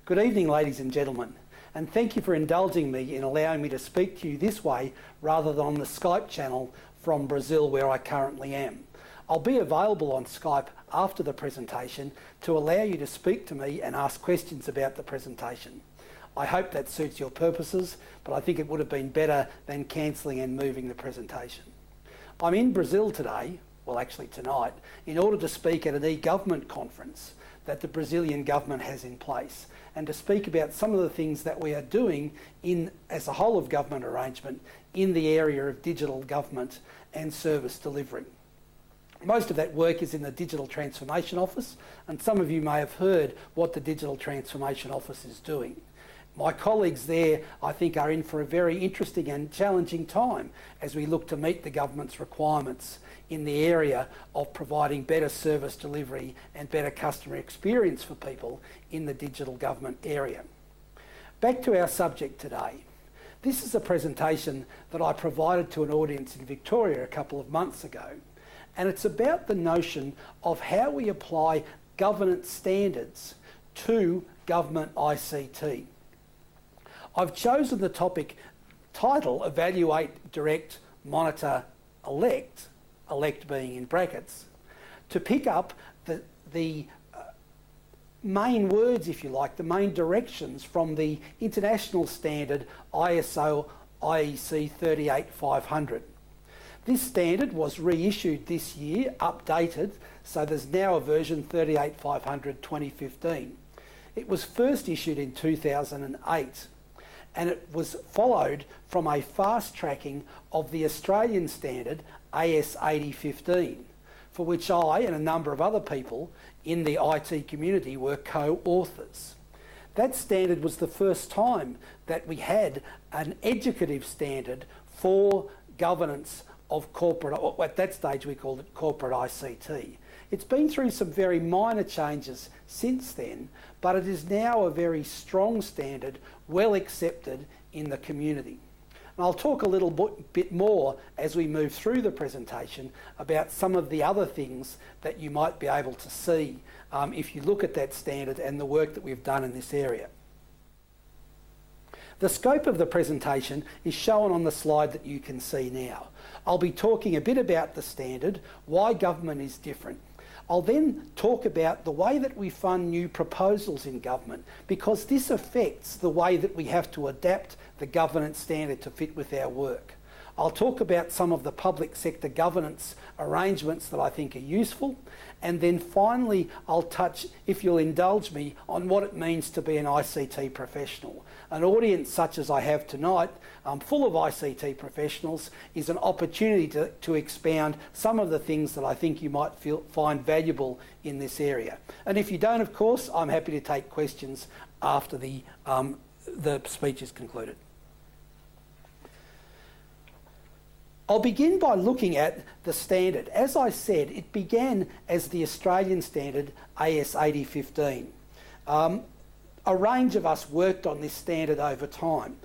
Good evening, ladies and gentlemen, and thank you for indulging me in allowing me to speak to you this way rather than on the Skype channel from Brazil, where I currently am. I'll be available on Skype after the presentation to allow you to speak to me and ask questions about the presentation. I hope that suits your purposes, but I think it would have been better than cancelling and moving the presentation. I'm in Brazil today, well actually tonight, in order to speak at an e-government conference that the Brazilian government has in place, and to speak about some of the things that we are doing as a whole of government arrangement in the area of digital government and service delivery. Most of that work is in the Digital Transformation Office, and some of you may have heard what the Digital Transformation Office is doing. My colleagues there, I think, are in for a very interesting and challenging time as we look to meet the government's requirements in the area of providing better service delivery and better customer experience for people in the digital government area. Back to our subject today. This is a presentation that I provided to an audience in Victoria a couple of months ago, and it's about the notion of how we apply governance standards to government ICT. I've chosen the topic title, Evaluate, Direct, Monitor, Elect, elect being in brackets, to pick up the main words, if you like, the main directions from the international standard ISO IEC 38500. This standard was reissued this year, updated, so there's now a version 38500 2015. It was first issued in 2008. And it was followed from a fast tracking of the Australian standard AS 8015, for which I and a number of other people in the IT community were co-authors. That standard was the first time that we had an educative standard for governance of corporate, or at that stage we called it corporate ICT. It's been through some very minor changes since then, but it is now a very strong standard, well accepted in the community. And I'll talk a little bit more as we move through the presentation about some of the other things that you might be able to see if you look at that standard and the work that we've done in this area. The scope of the presentation is shown on the slide that you can see now. I'll be talking a bit about the standard, why government is different. I'll then talk about the way that we fund new proposals in government, because this affects the way that we have to adapt the governance standard to fit with our work. I'll talk about some of the public sector governance arrangements that I think are useful, and then finally I'll touch, if you'll indulge me, on what it means to be an ICT professional. An audience such as I have tonight, full of ICT professionals, is an opportunity to expound some of the things that I think you might find valuable in this area. And if you don't, of course, I'm happy to take questions after the speech is concluded. I'll begin by looking at the standard. As I said, it began as the Australian standard AS 8015. A range of us worked on this standard over time.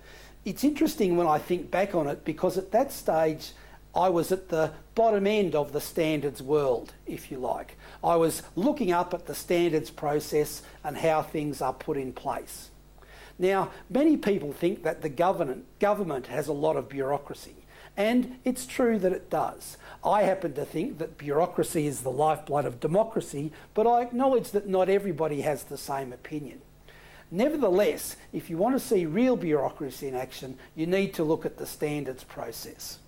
It's interesting when I think back on it, because at that stage I was at the bottom end of the standards world, if you like. I was looking up at the standards process and how things are put in place. Now, many people think that the government has a lot of bureaucracy, and it's true that it does. I happen to think that bureaucracy is the lifeblood of democracy, but I acknowledge that not everybody has the same opinion. Nevertheless, if you want to see real bureaucracy in action, you need to look at the standards process.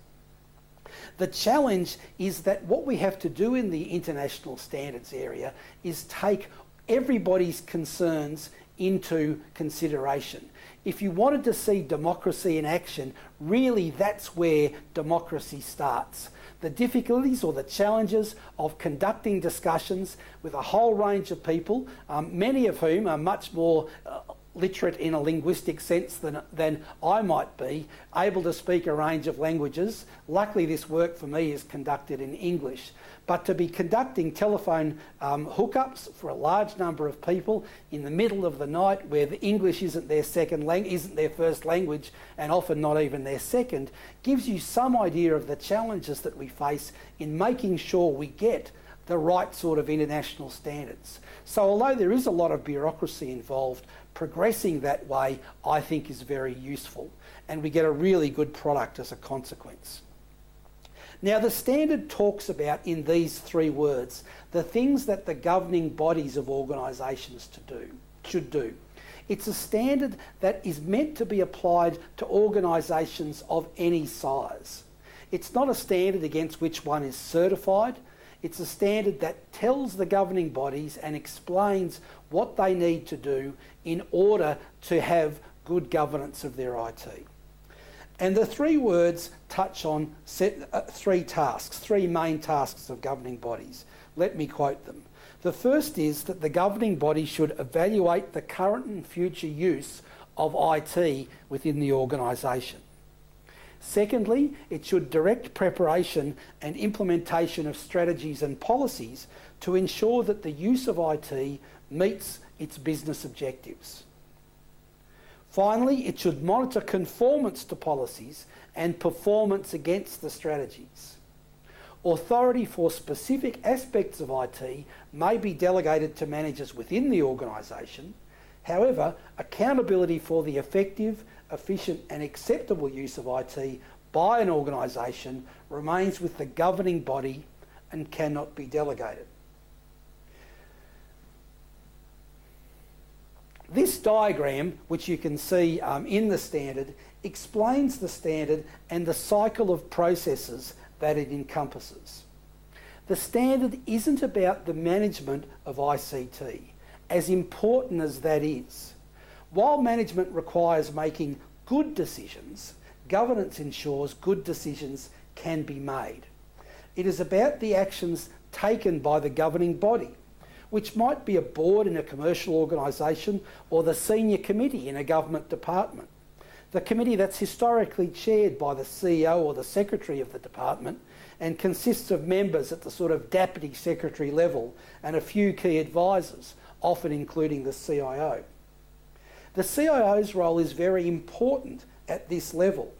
The challenge is that what we have to do in the international standards area is take everybody's concerns into consideration. If you wanted to see democracy in action, really that's where democracy starts. The difficulties or the challenges of conducting discussions with a whole range of people, many of whom are much more literate in a linguistic sense than I might be, able to speak a range of languages. Luckily, this work for me is conducted in English. But to be conducting telephone hookups for a large number of people in the middle of the night, where the English isn't their first language, and often not even their second, gives you some idea of the challenges that we face in making sure we get the right sort of international standards. So although there is a lot of bureaucracy involved, progressing that way I think is very useful, and we get a really good product as a consequence. Now the standard talks about, in these 3 words, the things that the governing bodies of organisations should do. It's a standard that is meant to be applied to organisations of any size. It's not a standard against which one is certified. It's a standard that tells the governing bodies and explains what they need to do in order to have good governance of their IT. And the 3 words touch on 3 tasks, 3 main tasks of governing bodies. Let me quote them. The first is that the governing body should evaluate the current and future use of IT within the organisation. Secondly, it should direct preparation and implementation of strategies and policies to ensure that the use of IT meets its business objectives. Finally, it should monitor conformance to policies and performance against the strategies. Authority for specific aspects of IT may be delegated to managers within the organisation. However, accountability for the effective, efficient and acceptable use of IT by an organisation remains with the governing body and cannot be delegated. This diagram, which you can see in the standard, explains the standard and the cycle of processes that it encompasses. The standard isn't about the management of ICT, as important as that is. While management requires making good decisions, governance ensures good decisions can be made. It is about the actions taken by the governing body, which might be a board in a commercial organisation or the senior committee in a government department. The committee that's historically chaired by the CEO or the secretary of the department and consists of members at the sort of deputy secretary level and a few key advisors, often including the CIO. The CIO's role is very important at this level.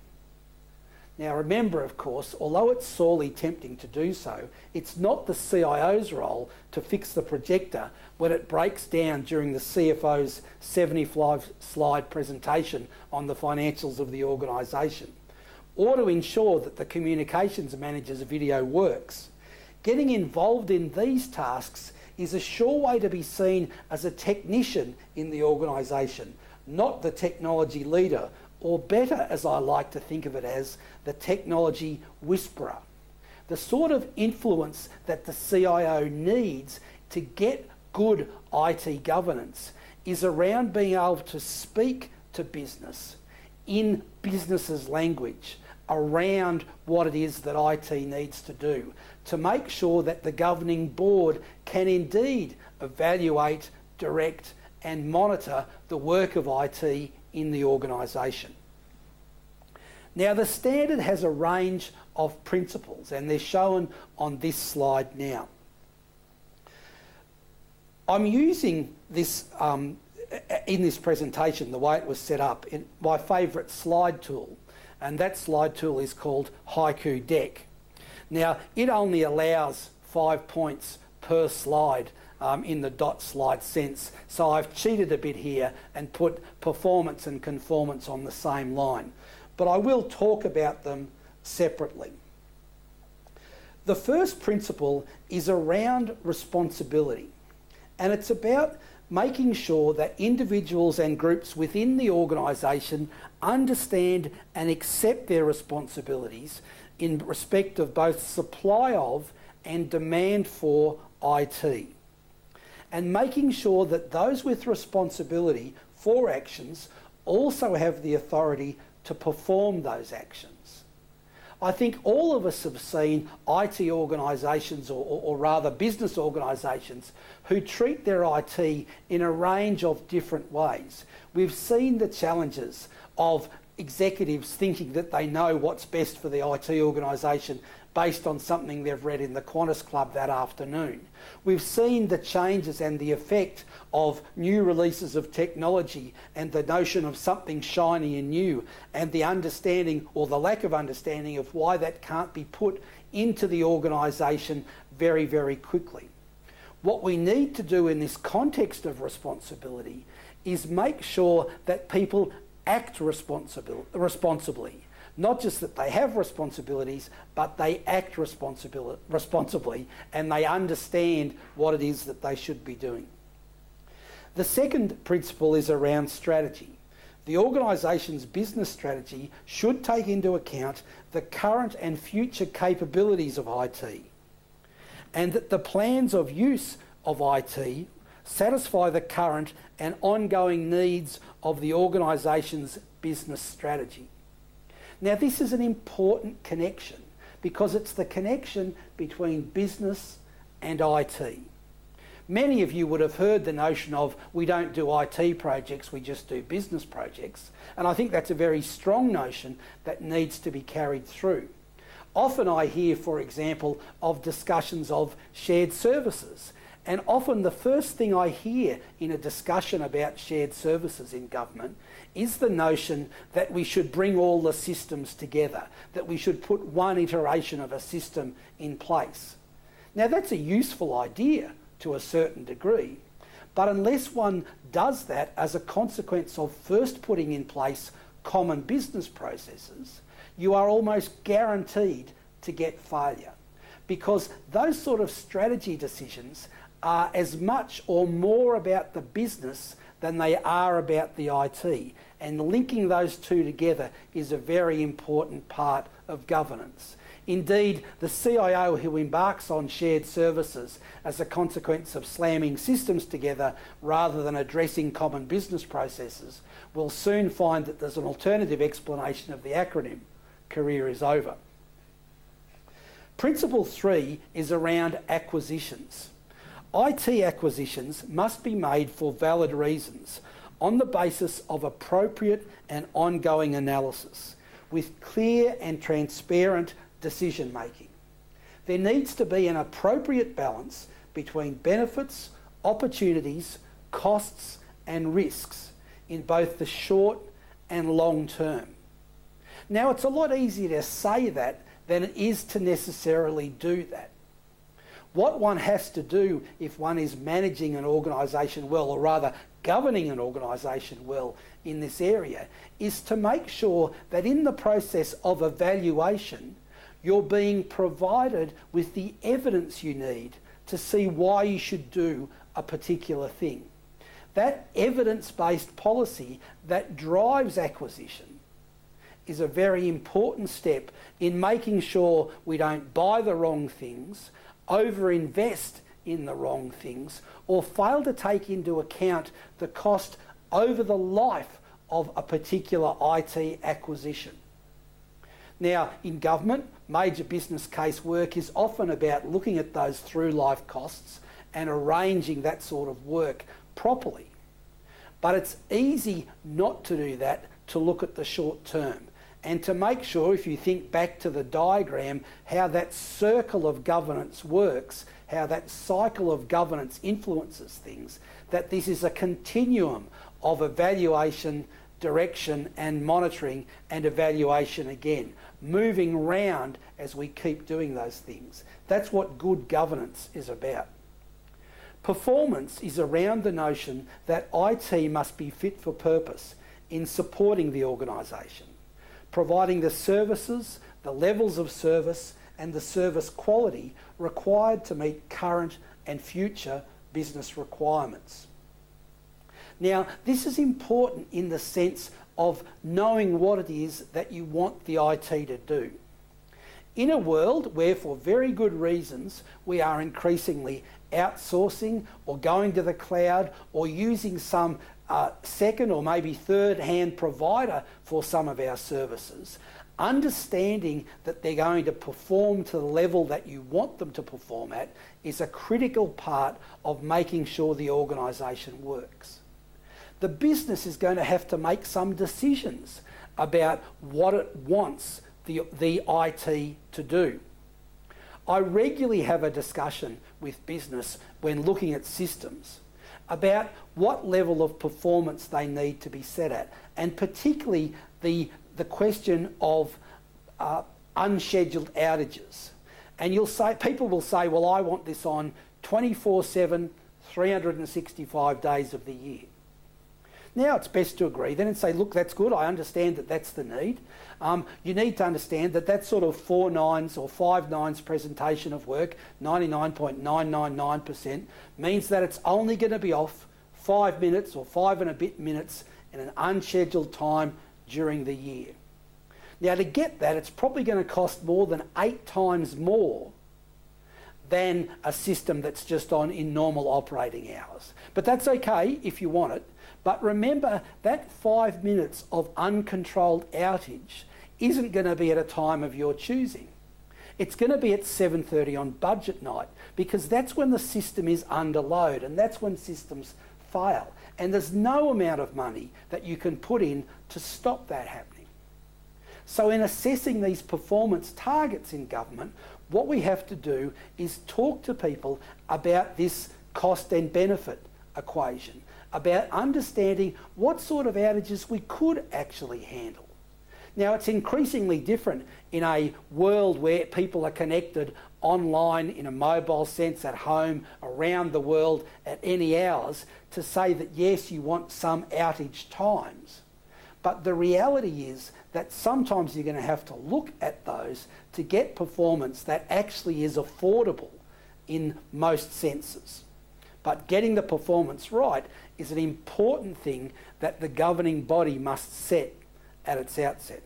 Now remember, of course, although it's sorely tempting to do so, it's not the CIO's role to fix the projector when it breaks down during the CFO's 75-slide presentation on the financials of the organisation, or to ensure that the communications manager's video works. Getting involved in these tasks is a sure way to be seen as a technician in the organisation, not the technology leader, or better, as I like to think of it as, the technology whisperer. The sort of influence that the CIO needs to get good IT governance is around being able to speak to business in business's language around what it is that IT needs to do, to make sure that the governing board can indeed evaluate, direct and monitor the work of IT in the organisation. Now the standard has a range of principles and they're shown on this slide now. I'm using this in this presentation, the way it was set up, in my favourite slide tool, and that slide tool is called Haiku Deck. Now it only allows 5 points per slide in the dot slide sense, so I've cheated a bit here and put performance and conformance on the same line, but I will talk about them separately. The first principle is around responsibility, and it's about making sure that individuals and groups within the organisation understand and accept their responsibilities in respect of both supply of and demand for IT, and making sure that those with responsibility for actions also have the authority to perform those actions. I think all of us have seen IT organisations, or rather business organisations, who treat their IT in a range of different ways. We've seen the challenges of executives thinking that they know what's best for the IT organisation, based on something they've read in the Qantas Club that afternoon. We've seen the changes and the effect of new releases of technology and the notion of something shiny and new, and the understanding or the lack of understanding of why that can't be put into the organisation very, very quickly. What we need to do in this context of responsibility is make sure that people act responsibly. Not just that they have responsibilities, but they act responsibly and they understand what it is that they should be doing. The second principle is around strategy. The organisation's business strategy should take into account the current and future capabilities of IT, and that the plans of use of IT satisfy the current and ongoing needs of the organisation's business strategy. Now, this is an important connection because it's the connection between business and IT. Many of you would have heard the notion of we don't do IT projects, we just do business projects. And I think that's a very strong notion that needs to be carried through. Often I hear, for example, of discussions of shared services. And often the first thing I hear in a discussion about shared services in government is the notion that we should bring all the systems together, that we should put one iteration of a system in place. Now, that's a useful idea to a certain degree, but unless one does that as a consequence of first putting in place common business processes, you are almost guaranteed to get failure, because those sort of strategy decisions are as much or more about the business than they are about the IT, and linking those two together is a very important part of governance. Indeed, the CIO who embarks on shared services as a consequence of slamming systems together rather than addressing common business processes will soon find that there's an alternative explanation of the acronym. Career is over. Principle 3 is around acquisitions. IT acquisitions must be made for valid reasons on the basis of appropriate and ongoing analysis with clear and transparent decision making. There needs to be an appropriate balance between benefits, opportunities, costs and risks in both the short and long term. Now, it's a lot easier to say that than it is to necessarily do that. What one has to do if one is managing an organisation well, or rather governing an organisation well in this area, is to make sure that in the process of evaluation, you're being provided with the evidence you need to see why you should do a particular thing. That evidence-based policy that drives acquisition is a very important step in making sure we don't buy the wrong things, overinvest in the wrong things, or fail to take into account the cost over the life of a particular IT acquisition. Now, in government, major business case work is often about looking at those through life costs and arranging that sort of work properly. But it's easy not to do that, to look at the short term and to make sure, if you think back to the diagram, how that circle of governance works, how that cycle of governance influences things, that this is a continuum of evaluation, direction and monitoring and evaluation again, moving round as we keep doing those things. That's what good governance is about. Performance is around the notion that IT must be fit for purpose in supporting the organisation, providing the services, the levels of service and the service quality required to meet current and future business requirements. Now, this is important in the sense of knowing what it is that you want the IT to do. In a world where, for very good reasons, we are increasingly outsourcing or going to the cloud or using some second or maybe third-hand provider for some of our services, understanding that they're going to perform to the level that you want them to perform at is a critical part of making sure the organisation works. The business is going to have to make some decisions about what it wants the IT to do. I regularly have a discussion with business when looking at systems about what level of performance they need to be set at, and particularly the question of unscheduled outages. And people will say, well, I want this on 24/7, 365 days of the year. Now it's best to agree then and say, look, that's good, I understand that that's the need. You need to understand that that sort of 4 nines or 5 nines presentation of work, 99.999%, means that it's only going to be off 5 minutes or 5 and a bit minutes in an unscheduled time during the year. Now to get that, it's probably going to cost more than 8 times more than a system that's just on in normal operating hours. But that's okay if you want it. But remember, that 5 minutes of uncontrolled outage isn't going to be at a time of your choosing. It's going to be at 7:30 on budget night, because that's when the system is under load and that's when systems fail. And there's no amount of money that you can put in to stop that happening. So in assessing these performance targets in government, what we have to do is talk to people about this cost and benefit equation, about understanding what sort of outages we could actually handle. Now, it's increasingly different in a world where people are connected online in a mobile sense, at home, around the world, at any hours, to say that yes, you want some outage times. But the reality is that sometimes you're going to have to look at those to get performance that actually is affordable in most senses. But getting the performance right is an important thing that the governing body must set at its outset.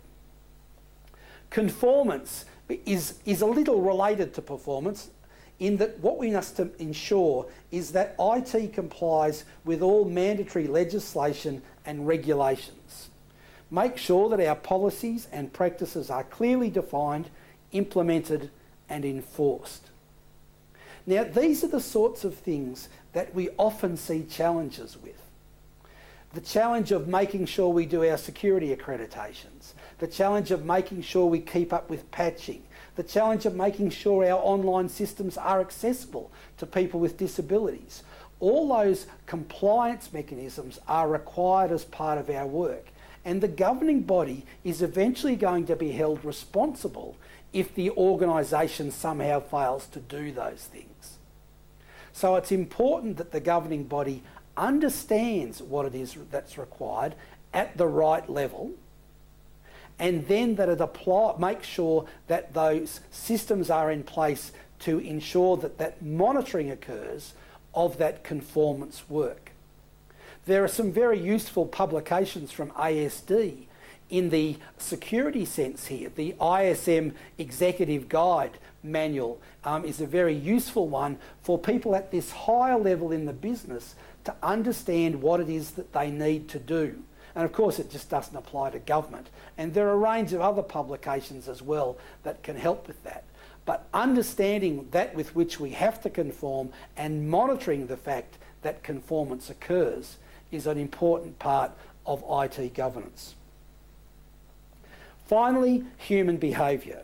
Conformance is a little related to performance, in that what we must ensure is that IT complies with all mandatory legislation and regulations. Make sure that our policies and practices are clearly defined, implemented and enforced. Now, these are the sorts of things that we often see challenges with. The challenge of making sure we do our security accreditations, the challenge of making sure we keep up with patching, the challenge of making sure our online systems are accessible to people with disabilities. All those compliance mechanisms are required as part of our work, and the governing body is eventually going to be held responsible if the organisation somehow fails to do those things. So it's important that the governing body understands what it is that's required at the right level, and then that it makes sure that those systems are in place to ensure that that monitoring occurs of that conformance work. There are some very useful publications from ASD in the security sense here. The ISM Executive Guide manual is a very useful one for people at this higher level in the business to understand what it is that they need to do. And of course it just doesn't apply to government. And there are a range of other publications as well that can help with that. But understanding that with which we have to conform and monitoring the fact that conformance occurs is an important part of IT governance. Finally, human behaviour.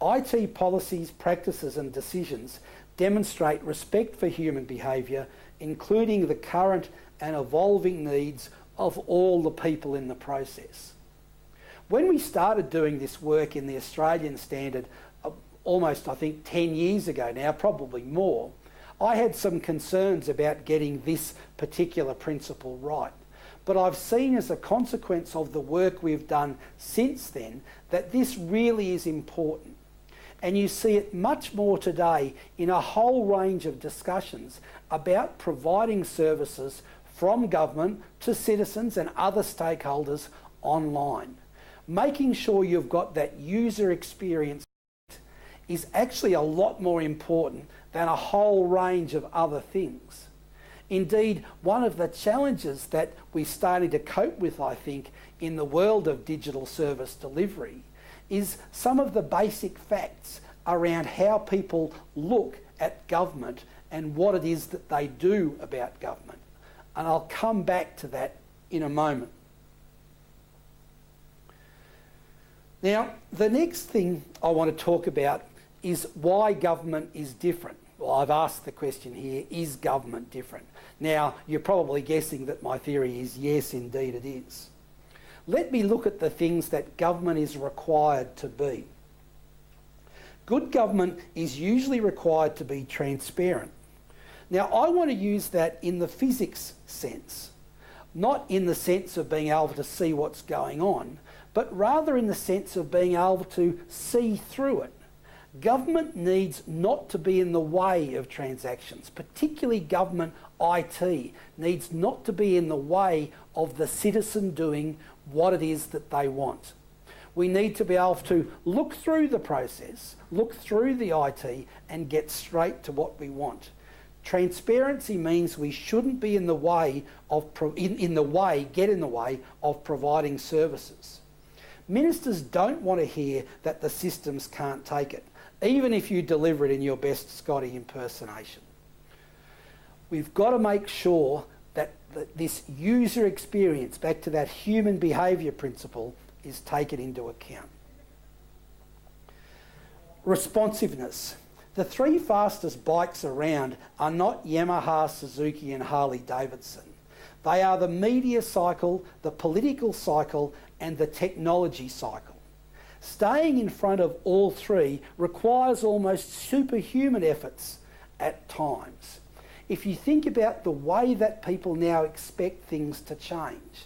IT policies, practices and decisions demonstrate respect for human behaviour, including the current and evolving needs of all the people in the process. When we started doing this work in the Australian standard almost, I think, 10 years ago now, probably more, I had some concerns about getting this particular principle right. But I've seen as a consequence of the work we've done since then that this really is important. And you see it much more today in a whole range of discussions about providing services from government to citizens and other stakeholders online. Making sure you've got that user experience is actually a lot more important than a whole range of other things. Indeed, one of the challenges that we're starting to cope with, I think, in the world of digital service delivery is some of the basic facts around how people look at government and what it is that they do about government. And I'll come back to that in a moment. Now, the next thing I want to talk about is why government is different. Well, I've asked the question here, is government different? Now, you're probably guessing that my theory is yes, indeed it is. Let me look at the things that government is required to be. Good government is usually required to be transparent. Now, I want to use that in the physics sense, not in the sense of being able to see what's going on, but rather in the sense of being able to see through it. Government needs not to be in the way of transactions, particularly government IT needs not to be in the way of the citizen doing what it is that they want. We need to be able to look through the process, look through the IT and get straight to what we want. Transparency means we shouldn't be in the way of get in the way of providing services. Ministers don't want to hear that the systems can't take it, even if you deliver it in your best Scotty impersonation. We've got to make sure that this user experience, back to that human behaviour principle, is taken into account. Responsiveness. The three fastest bikes around are not Yamaha, Suzuki and Harley Davidson. They are the media cycle, the political cycle and the technology cycle. Staying in front of all three requires almost superhuman efforts at times. If you think about the way that people now expect things to change,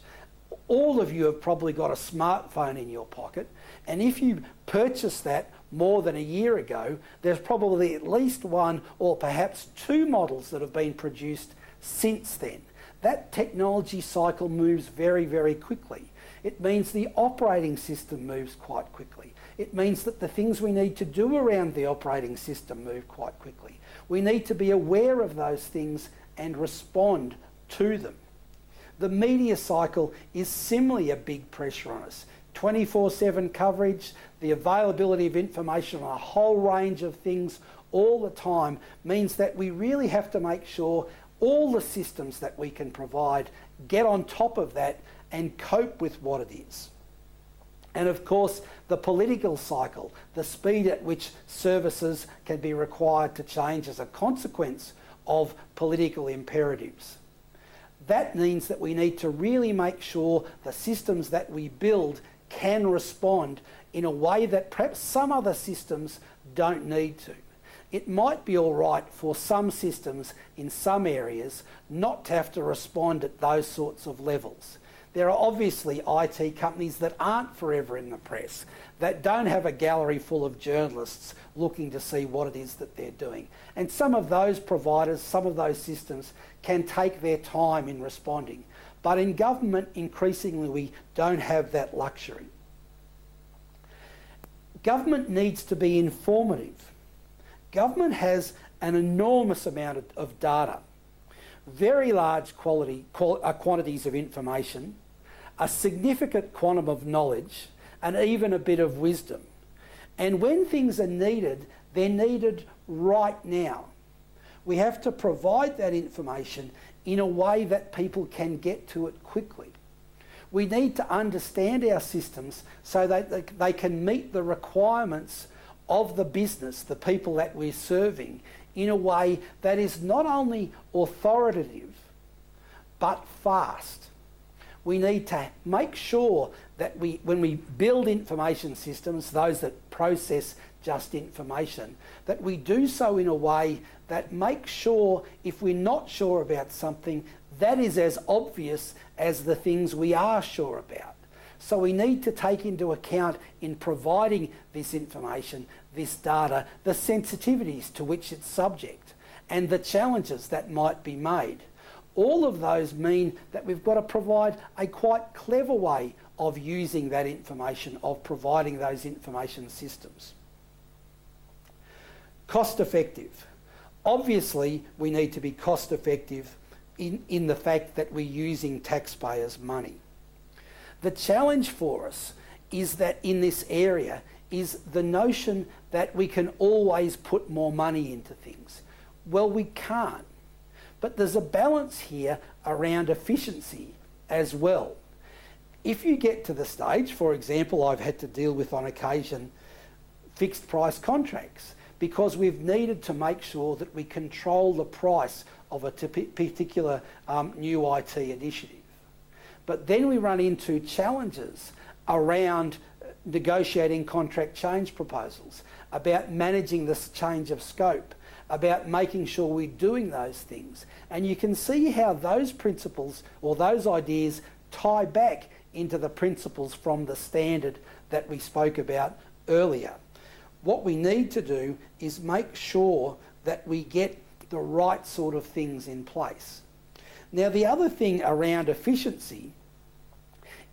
all of you have probably got a smartphone in your pocket, and if you purchased that more than a year ago, there's probably at least one or perhaps two models that have been produced since then. That technology cycle moves very, very quickly. It means the operating system moves quite quickly. It means that the things we need to do around the operating system move quite quickly. We need to be aware of those things and respond to them. The media cycle is similarly a big pressure on us. 24/7 coverage, the availability of information on a whole range of things all the time means that we really have to make sure all the systems that we can provide get on top of that and cope with what it is. And of course, the political cycle, the speed at which services can be required to change as a consequence of political imperatives. That means that we need to really make sure the systems that we build can respond in a way that perhaps some other systems don't need to. It might be all right for some systems in some areas not to have to respond at those sorts of levels. There are obviously IT companies that aren't forever in the press, that don't have a gallery full of journalists looking to see what it is that they're doing. And some of those providers, some of those systems can take their time in responding. But in government, increasingly, we don't have that luxury. Government needs to be informative. Government has an enormous amount of data, very large quantities of information, a significant quantum of knowledge, and even a bit of wisdom. And when things are needed, they're needed right now. We have to provide that information in a way that people can get to it quickly. We need to understand our systems so that they can meet the requirements of the business, the people that we're serving, in a way that is not only authoritative, but fast. We need to make sure that when we build information systems, those that process just information, that we do so in a way that makes sure if we're not sure about something, that is as obvious as the things we are sure about. So we need to take into account in providing this information, this data, the sensitivities to which it's subject and the challenges that might be made. All of those mean that we've got to provide a quite clever way of using that information, of providing those information systems. Cost effective. Obviously, we need to be cost effective in the fact that we're using taxpayers' money. The challenge for us is that in this area is the notion that we can always put more money into things. Well, we can't. But there's a balance here around efficiency as well. If you get to the stage, for example, I've had to deal with on occasion fixed price contracts. because we've needed to make sure that we control the price of a particular new IT initiative. But then we run into challenges around negotiating contract change proposals, about managing this change of scope, about making sure we're doing those things. And you can see how those principles or those ideas tie back into the principles from the standard that we spoke about earlier. What we need to do is make sure that we get the right sort of things in place. Now, the other thing around efficiency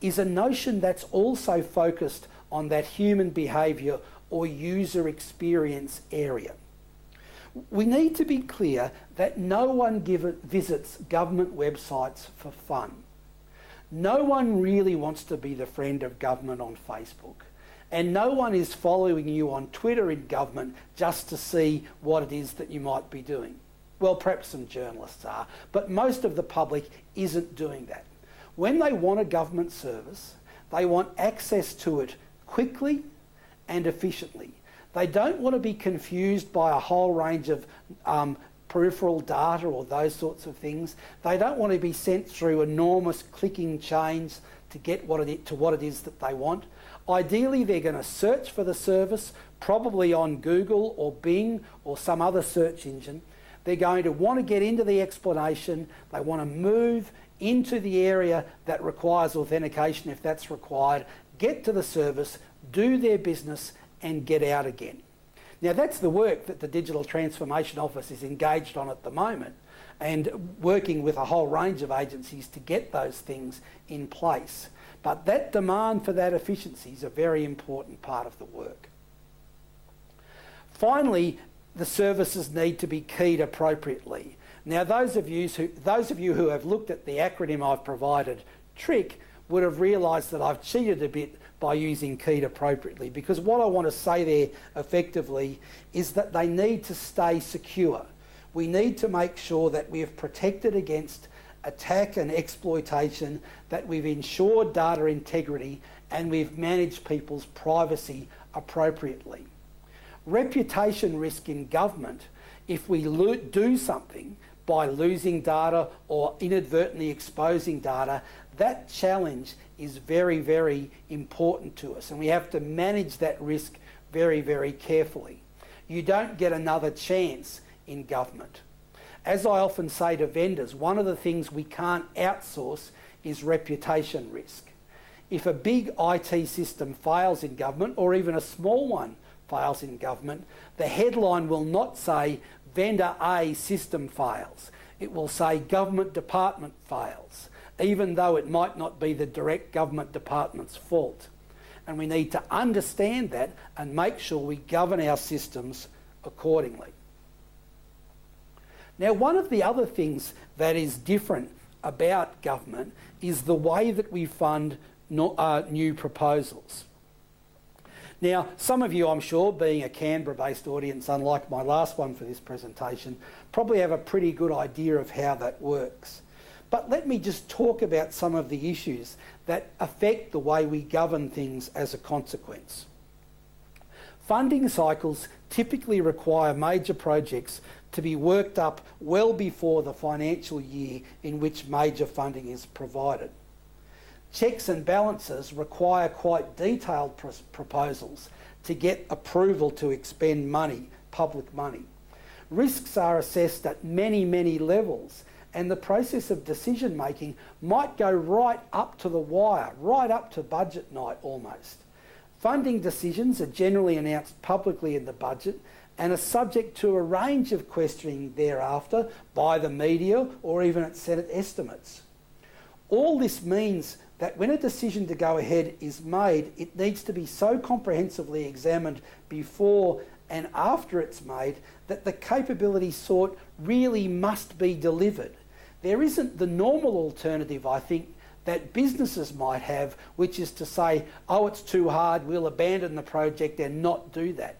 is a notion that's also focused on that human behaviour or user experience area. We need to be clear that no one visits government websites for fun. No one really wants to be the friend of government on Facebook. And no one is following you on Twitter in government just to see what it is that you might be doing. Well, perhaps some journalists are, but most of the public isn't doing that. When they want a government service, they want access to it quickly and efficiently. They don't want to be confused by a whole range of peripheral data or those sorts of things. They don't want to be sent through enormous clicking chains to get what it is that they want. Ideally, they're going to search for the service, probably on Google or Bing or some other search engine. They're going to want to get into the explanation. They want to move into the area that requires authentication if that's required, get to the service, do their business and get out again. Now, that's the work that the Digital Transformation Office is engaged on at the moment, and working with a whole range of agencies to get those things in place. But that demand for that efficiency is a very important part of the work. Finally, the services need to be keyed appropriately. Now, those of you who have looked at the acronym I've provided, TRIC, would have realised that I've cheated a bit by using keyed appropriately, because what I want to say there effectively is that they need to stay secure. We need to make sure that we have protected against attack and exploitation, that we've ensured data integrity, and we've managed people's privacy appropriately. Reputation risk in government, if we do something by losing data or inadvertently exposing data, that challenge is very, very important to us, and we have to manage that risk very, very carefully. You don't get another chance in government. As I often say to vendors, one of the things we can't outsource is reputation risk. If a big IT system fails in government, or even a small one fails in government, the headline will not say vendor A system fails. It will say government department fails, even though it might not be the direct government department's fault. And we need to understand that and make sure we govern our systems accordingly. Now, one of the other things that is different about government is the way that we fund new proposals. Now, some of you, I'm sure, being a Canberra-based audience, unlike my last one for this presentation, probably have a pretty good idea of how that works. But let me just talk about some of the issues that affect the way we govern things as a consequence. Funding cycles typically require major projects to be worked up well before the financial year in which major funding is provided. Checks and balances require quite detailed proposals to get approval to expend money, public money. Risks are assessed at many, many levels, and the process of decision making might go right up to the wire, right up to budget night almost. Funding decisions are generally announced publicly in the budget and are subject to a range of questioning thereafter by the media or even at Senate estimates. All this means that when a decision to go ahead is made, it needs to be so comprehensively examined before and after it's made that the capability sought really must be delivered. There isn't the normal alternative, I think, that businesses might have, which is to say, oh, it's too hard, we'll abandon the project and not do that.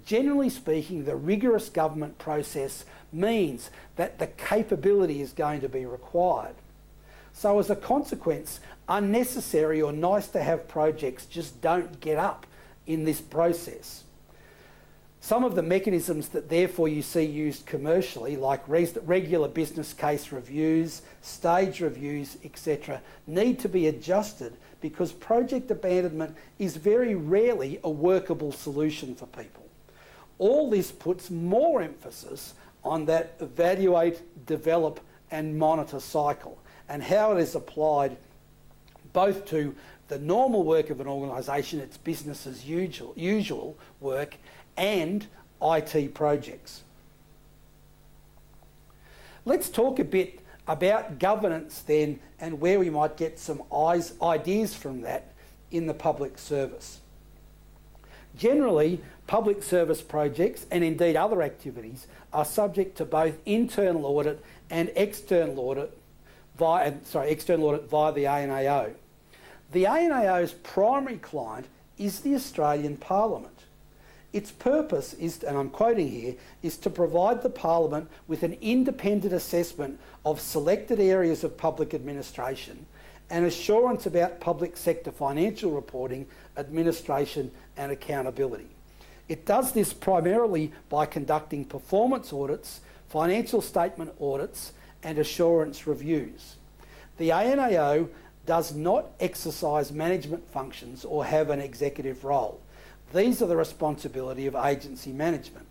Generally speaking, the rigorous government process means that the capability is going to be required. So as a consequence, unnecessary or nice to have projects just don't get up in this process. Some of the mechanisms that therefore you see used commercially, like regular business case reviews, stage reviews, etc., need to be adjusted because project abandonment is very rarely a workable solution for people. All this puts more emphasis on that evaluate, develop and monitor cycle and how it is applied both to the normal work of an organisation, its business as usual work, and IT projects. Let's talk a bit about governance then and where we might get some ideas from that in the public service. Generally, public service projects and indeed other activities are subject to both internal audit and external audit via the ANAO. The ANAO's primary client is the Australian Parliament. Its purpose is, and I'm quoting here, is to provide the Parliament with an independent assessment of selected areas of public administration and assurance about public sector financial reporting, administration and accountability. It does this primarily by conducting performance audits, financial statement audits and assurance reviews. The ANAO does not exercise management functions or have an executive role. These are the responsibility of agency management.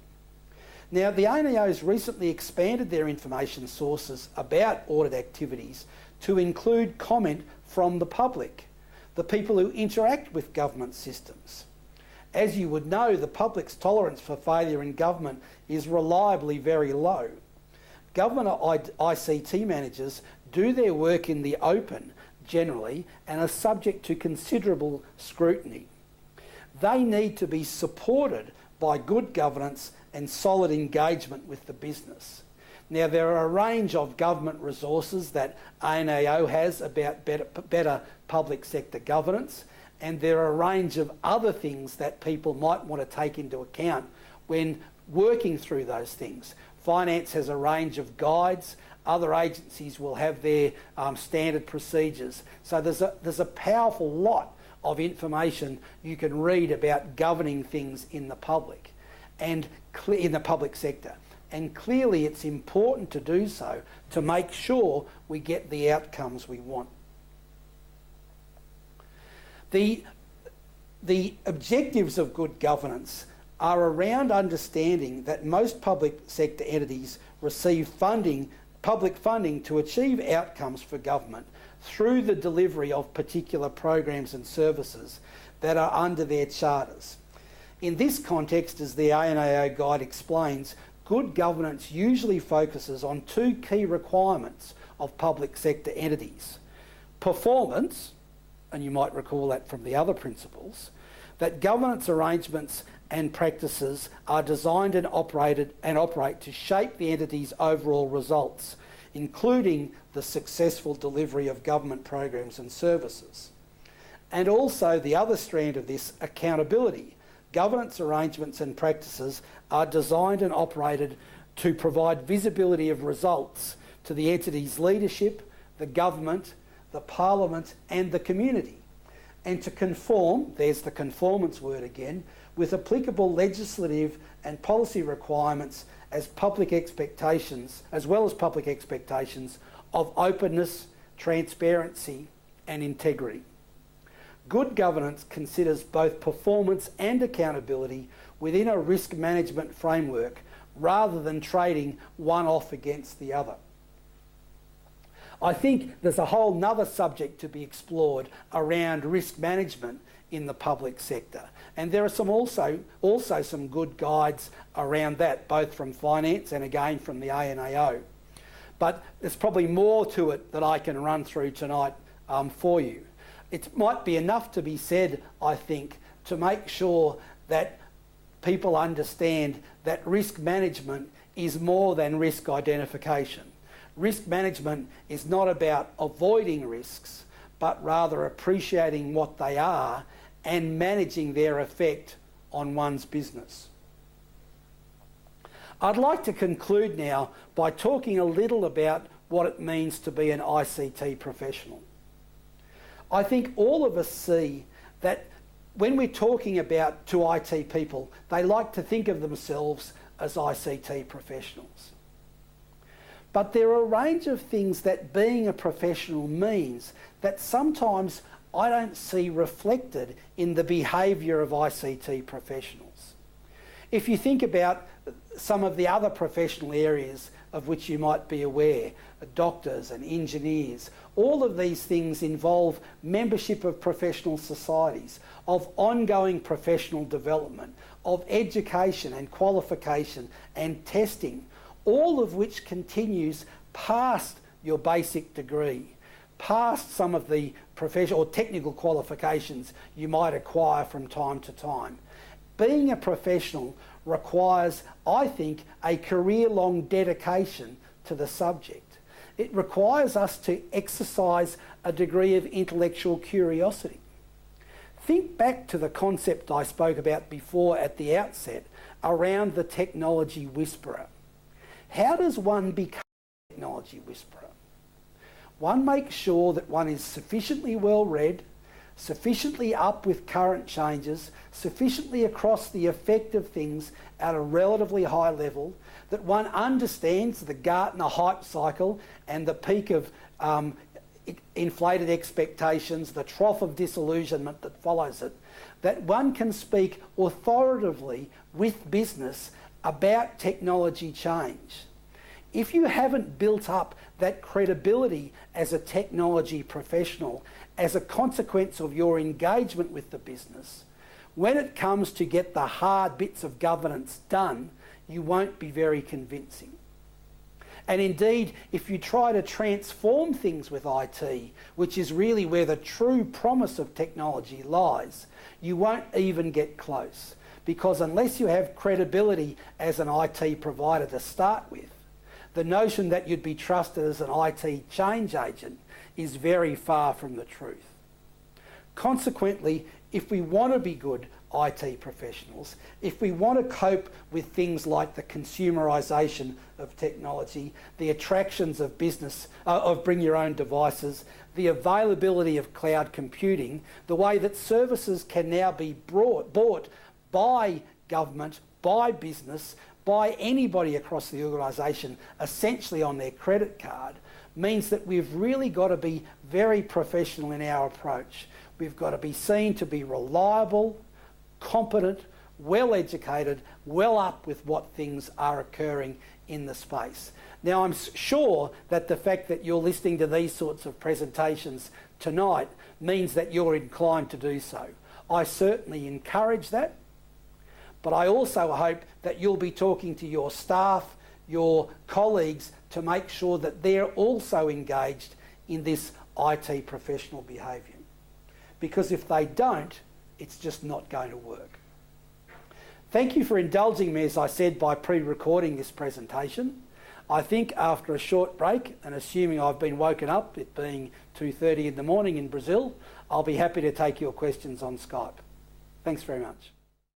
Now, the ANAO has recently expanded their information sources about audit activities to include comment from the public, the people who interact with government systems. As you would know, the public's tolerance for failure in government is reliably very low. Government ICT managers do their work in the open generally and are subject to considerable scrutiny. They need to be supported by good governance and solid engagement with the business. Now, there are a range of government resources that ANAO has about better public sector governance, and there are a range of other things that people might want to take into account when working through those things. Finance has a range of guides. Other agencies will have their standard procedures. So there's a powerful lot of information you can read about governing things in the public and in the public sector. And clearly it's important to do so to make sure we get the outcomes we want. The objectives of good governance are around understanding that most public sector entities receive public funding to achieve outcomes for government through the delivery of particular programs and services that are under their charters. In this context, as the ANAO guide explains, good governance usually focuses on two key requirements of public sector entities. Performance, and you might recall that from the other principles, that governance arrangements and practices are designed and operate to shape the entity's overall results, including the successful delivery of government programs and services. And also the other strand of this, accountability. Governance arrangements and practices are designed and operated to provide visibility of results to the entity's leadership, the government, the Parliament and the community, and to conform, there's the conformance word again, with applicable legislative and policy requirements as public expectations, as well as public expectations of openness, transparency and integrity. Good governance considers both performance and accountability within a risk management framework rather than trading one off against the other. I think there's a whole nother subject to be explored around risk management in the public sector. And there are also some good guides around that, both from finance and again from the ANAO. But there's probably more to it that I can run through tonight for you. It might be enough to be said, I think, to make sure that people understand that risk management is more than risk identification. Risk management is not about avoiding risks, but rather appreciating what they are and managing their effect on one's business. I'd like to conclude now by talking a little about what it means to be an ICT professional. I think all of us see that when we're talking about to IT people, they like to think of themselves as ICT professionals. But there are a range of things that being a professional means that sometimes I don't see reflected in the behaviour of ICT professionals. If you think about some of the other professional areas of which you might be aware, doctors and engineers, all of these things involve membership of professional societies, of ongoing professional development, of education and qualification and testing, all of which continues past your basic degree, past some of the professional or technical qualifications you might acquire from time to time. Being a professional requires, I think, a career-long dedication to the subject. It requires us to exercise a degree of intellectual curiosity. Think back to the concept I spoke about before at the outset around the technology whisperer. How does one become a technology whisperer? One makes sure that one is sufficiently well read, sufficiently up with current changes, sufficiently across the effect of things at a relatively high level, that one understands the Gartner hype cycle and the peak of inflated expectations, the trough of disillusionment that follows it, that one can speak authoritatively with business about technology change. If you haven't built up that credibility as a technology professional as a consequence of your engagement with the business, when it comes to get the hard bits of governance done, you won't be very convincing. And indeed, if you try to transform things with IT, which is really where the true promise of technology lies, you won't even get close. Because unless you have credibility as an IT provider to start with, the notion that you'd be trusted as an IT change agent is very far from the truth. Consequently, if we want to be good IT professionals, if we want to cope with things like the consumerisation of technology, the attractions of business, of bring your own devices, the availability of cloud computing, the way that services can now be bought by government, by business, by anybody across the organisation, essentially on their credit card, means that we've really got to be very professional in our approach. We've got to be seen to be reliable, competent, well educated, well up with what things are occurring in the space. Now, I'm sure that the fact that you're listening to these sorts of presentations tonight means that you're inclined to do so. I certainly encourage that, but I also hope that you'll be talking to your staff, your colleagues, to make sure that they're also engaged in this IT professional behaviour. Because if they don't, it's just not going to work. Thank you for indulging me, as I said, by pre-recording this presentation. I think after a short break, and assuming I've been woken up, it being 2:30 in the morning in Brazil, I'll be happy to take your questions on Skype. Thanks very much.